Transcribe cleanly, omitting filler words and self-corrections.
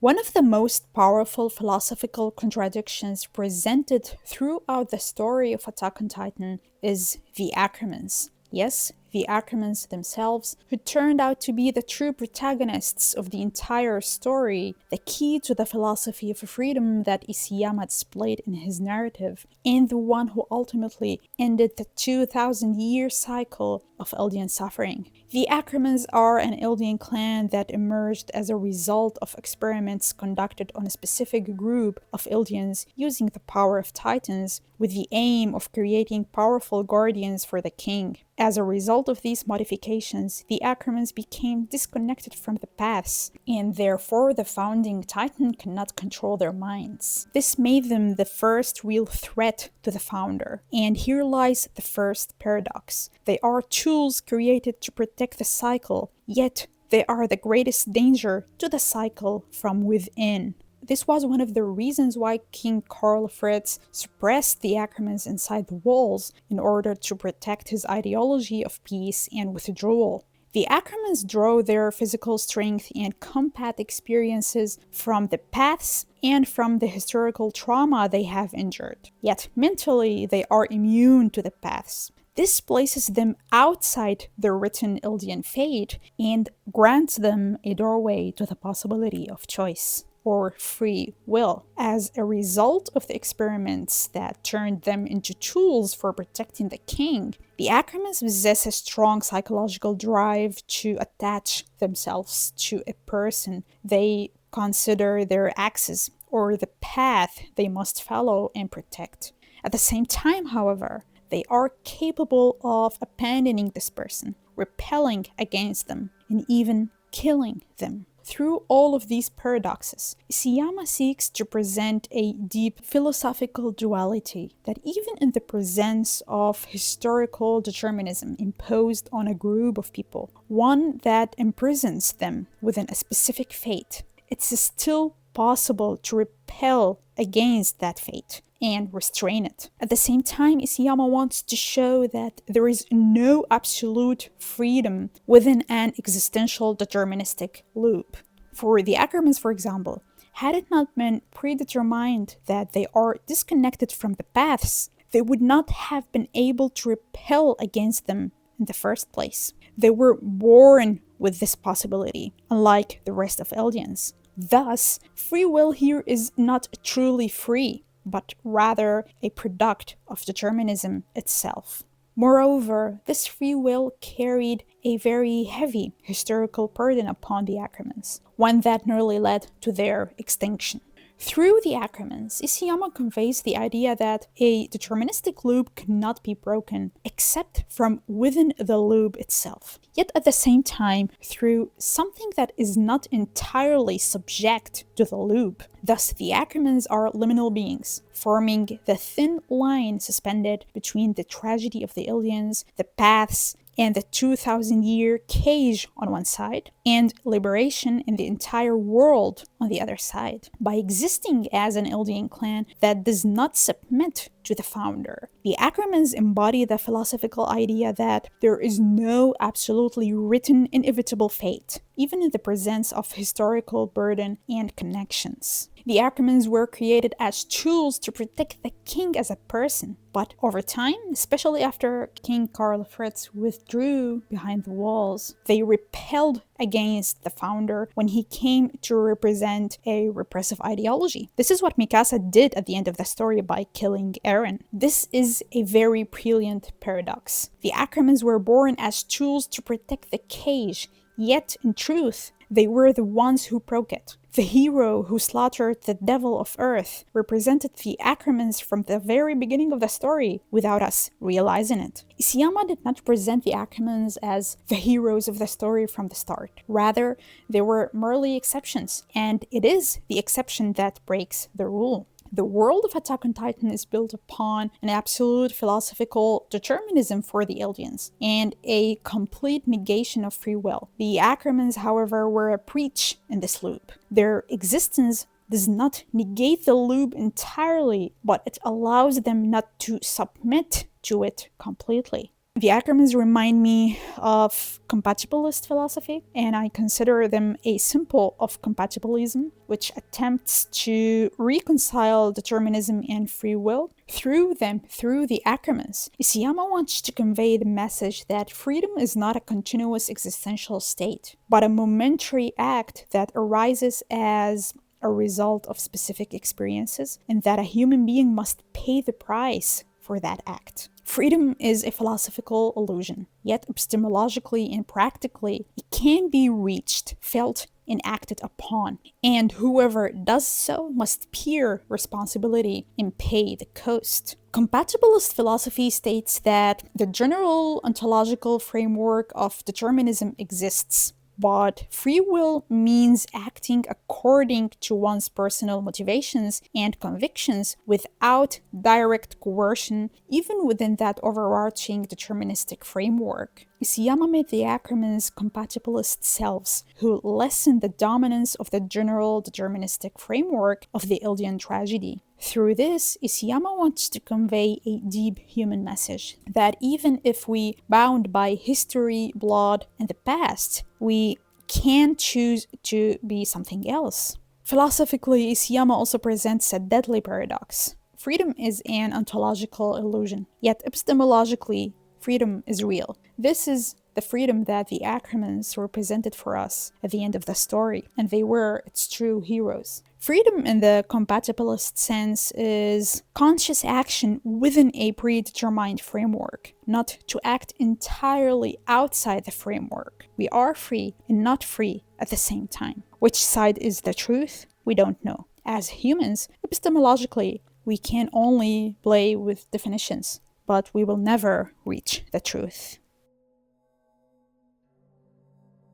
One of the most powerful philosophical contradictions presented throughout the story of Attack on Titan is the Ackermans. Yes, the Ackermans themselves, who turned out to be the true protagonists of the entire story, the key to the philosophy of freedom that Isayama displayed in his narrative, and the one who ultimately ended the 2,000-year cycle of Eldian suffering. The Ackermans are an Eldian clan that emerged as a result of experiments conducted on a specific group of Eldians using the power of Titans with the aim of creating powerful guardians for the king. As a result of these modifications, the Ackermans became disconnected from the paths, and therefore the founding Titan cannot control their minds. This made them the first real threat to the founder, and here lies the first paradox. They are tools created to protect the cycle, yet they are the greatest danger to the cycle from within. This was one of the reasons why King Karl Fritz suppressed the Ackermans inside the walls in order to protect his ideology of peace and withdrawal. The Ackermans draw their physical strength and combat experiences from the paths and from the historical trauma they have endured. Yet mentally, they are immune to the paths. This places them outside their written Eldian fate and grants them a doorway to the possibility of choice or free will. As a result of the experiments that turned them into tools for protecting the king, the Ackermans possess a strong psychological drive to attach themselves to a person they consider their axis or the path they must follow and protect. At the same time, however, they are capable of abandoning this person, repelling against them, and even killing them. Through all of these paradoxes, Isayama seeks to present a deep philosophical duality that even in the presence of historical determinism imposed on a group of people, one that imprisons them within a specific fate, it's still possible to repel against that fate and restrain it. At the same time, Isayama wants to show that there is no absolute freedom within an existential deterministic loop. For the Ackermans, for example, had it not been predetermined that they are disconnected from the paths, they would not have been able to repel against them in the first place. They were born with this possibility, unlike the rest of Eldians. Thus, free will here is not truly free, but rather a product of determinism itself. Moreover, this free will carried a very heavy historical burden upon the Ackermans, one that nearly led to their extinction. Through the Ackermans, Isayama conveys the idea that a deterministic loop cannot be broken except from within the loop itself. Yet at the same time, through something that is not entirely subject to the loop. Thus, the Ackermans are liminal beings, forming the thin line suspended between the tragedy of the Eldians, the paths, and the 2,000-year cage on one side, and liberation in the entire world on the other side. By existing as an Eldian clan that does not submit to the founder, the Ackermans embody the philosophical idea that there is no absolutely written inevitable fate, even in the presence of historical burden and connections. The Ackermans were created as tools to protect the king as a person, but over time, especially after King Karl Fritz withdrew behind the walls, they repelled against the founder when he came to represent a repressive ideology. This is what Mikasa did at the end of the story by killing Eren. This is a very brilliant paradox. The Ackermans were born as tools to protect the cage, yet in truth, they were the ones who broke it. The hero who slaughtered the devil of Earth represented the Ackermans from the very beginning of the story without us realizing it. Isayama did not present the Ackermans as the heroes of the story from the start. Rather, they were merely exceptions, and it is the exception that breaks the rule. The world of Attack on Titan is built upon an absolute philosophical determinism for the Eldians, and a complete negation of free will. The Ackermans, however, were a breach in this loop. Their existence does not negate the loop entirely, but it allows them not to submit to it completely. The Ackermans remind me of compatibilist philosophy, and I consider them a symbol of compatibilism, which attempts to reconcile determinism and free will. Through them, through the Ackermans, Isayama wants to convey the message that freedom is not a continuous existential state, but a momentary act that arises as a result of specific experiences, and that a human being must pay the price for that act. Freedom is a philosophical illusion, yet epistemologically and practically, it can be reached, felt, and acted upon. And whoever does so must bear responsibility and pay the cost. Compatibilist philosophy states that the general ontological framework of determinism exists, but free will means acting according to one's personal motivations and convictions without direct coercion, even within that overarching deterministic framework. Isayama made the Ackermans compatibilist selves who lessen the dominance of the general deterministic framework of the Iliad tragedy. Through this, Isayama wants to convey a deep human message that even if we bound by history, blood, and the past, we can choose to be something else. Philosophically, Isayama also presents a deadly paradox. Freedom is an ontological illusion, yet epistemologically, freedom is real. This is the freedom that the Ackermans represented for us at the end of the story, and they were its true heroes. Freedom in the compatibilist sense is conscious action within a predetermined framework, not to act entirely outside the framework. We are free and not free at the same time. Which side is the truth? We don't know. As humans, epistemologically, we can only play with definitions, but we will never reach the truth.